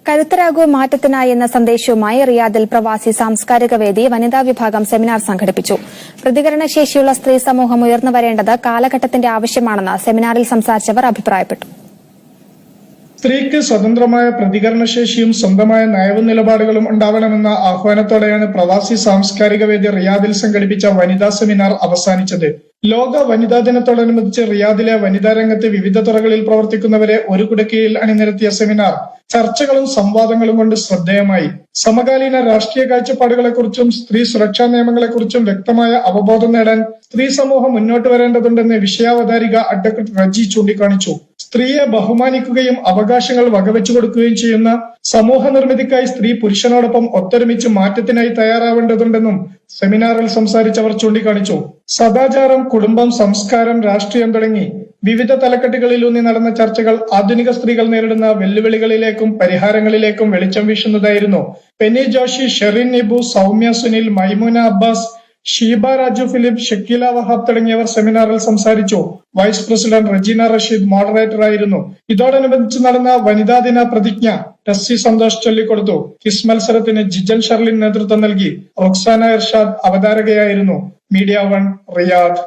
കരുത്തരാകൂ മാറ്റത്തിനായി എന്ന സന്ദേശവുമായി റിയാദിൽ പ്രവാസി സാംസ്കാരിക വേദി വനിതാ വിഭാഗം സെമിനാർ സംഘടിപ്പിച്ചു. പ്രതികരണശേഷിയുള്ള സ്ത്രീ സമൂഹം ഉയർന്നു വരേണ്ടത് കാലഘട്ടത്തിന്റെ ആവശ്യമാണെന്ന് സെമിനാറിൽ സംസാരിച്ചവർ അഭിപ്രായപ്പെട്ടു. സ്ത്രീക്ക് സ്വതന്ത്രമായ പ്രതികരണശേഷിയും സ്വന്തമായ നയവും നിലപാടുകളും ഉണ്ടാവണമെന്ന ആഹ്വാനത്തോടെയാണ് പ്രവാസി സാംസ്കാരിക വേദി റിയാദിൽ സംഘടിപ്പിച്ച വനിതാ സെമിനാർ അവസാനിച്ചത്. ലോക വനിതാ ദിനത്തോടനുബന്ധിച്ച് റിയാദിലെ വനിതാ രംഗത്ത് വിവിധ തുറകളിൽ പ്രവർത്തിക്കുന്നവരെ ഒരു കുടക്കീഴിൽ അണിനിരത്തിയ സെമിനാർ ചർച്ചകളും സംവാദങ്ങളും കൊണ്ട് ശ്രദ്ധേയമായി. സമകാലീന രാഷ്ട്രീയ കാഴ്ചപ്പാടുകളെക്കുറിച്ചും സ്ത്രീ സുരക്ഷാ നിയമങ്ങളെക്കുറിച്ചും വ്യക്തമായ അവബോധം നേടാൻ സ്ത്രീ സമൂഹം മുന്നോട്ട് വരേണ്ടതുണ്ടെന്ന് വിഷയാവതാരിക അഡ്വക്കേറ്റ് റജി ചൂണ്ടിക്കാണിച്ചു. സ്ത്രീയെ ബഹുമാനിക്കുകയും അവകാശങ്ങൾ വകവെച്ചു കൊടുക്കുകയും ചെയ്യുന്ന സമൂഹ നിർമ്മിതിക്കായി സ്ത്രീ പുരുഷനോടൊപ്പം ഒത്തൊരുമിച്ച് മാറ്റത്തിനായി തയ്യാറാവേണ്ടതുണ്ടെന്നും സെമിനാറിൽ സംസാരിച്ചവർ ചൂണ്ടിക്കാണിച്ചു. സദാചാരം, കുടുംബം, സംസ്കാരം, രാഷ്ട്രീയം തുടങ്ങി വിവിധ തലക്കെട്ടുകളിലൂന്നി നടന്ന ചർച്ചകൾ ആധുനിക സ്ത്രീകൾ നേരിടുന്ന വെല്ലുവിളികളിലേക്കും പരിഹാരങ്ങളിലേക്കും വെളിച്ചം വീശുന്നതായിരുന്നു. പെനി ജോഷി, ഷെറിൻ നിബു, സൗമ്യ സുനിൽ, മൈമൂന അബ്ബാസ്, ഷീബ രാജു ഫിലിപ്പ്, ഷക്കീല വഹാബ് തുടങ്ങിയവർ സെമിനാറിൽ സംസാരിച്ചു. Vice president Rajeena Rasheed moderator ആയിരുന്നു. ഇതോടനുബന്ധിച്ച് നടന്ന വനിതാ ദിന പ്രതിജ്ഞ ടെസ്സി സന്തോഷ് ചൊല്ലിക്കൊടുത്തു. ക്വിസ് മത്സരത്തിന് ജിജൽ ഷർലിൻ നേതൃത്വം നൽകി. റൊക്സാന ഇർഷാദ് അവതാരകയായിരുന്നു. Media 1 Riyadh.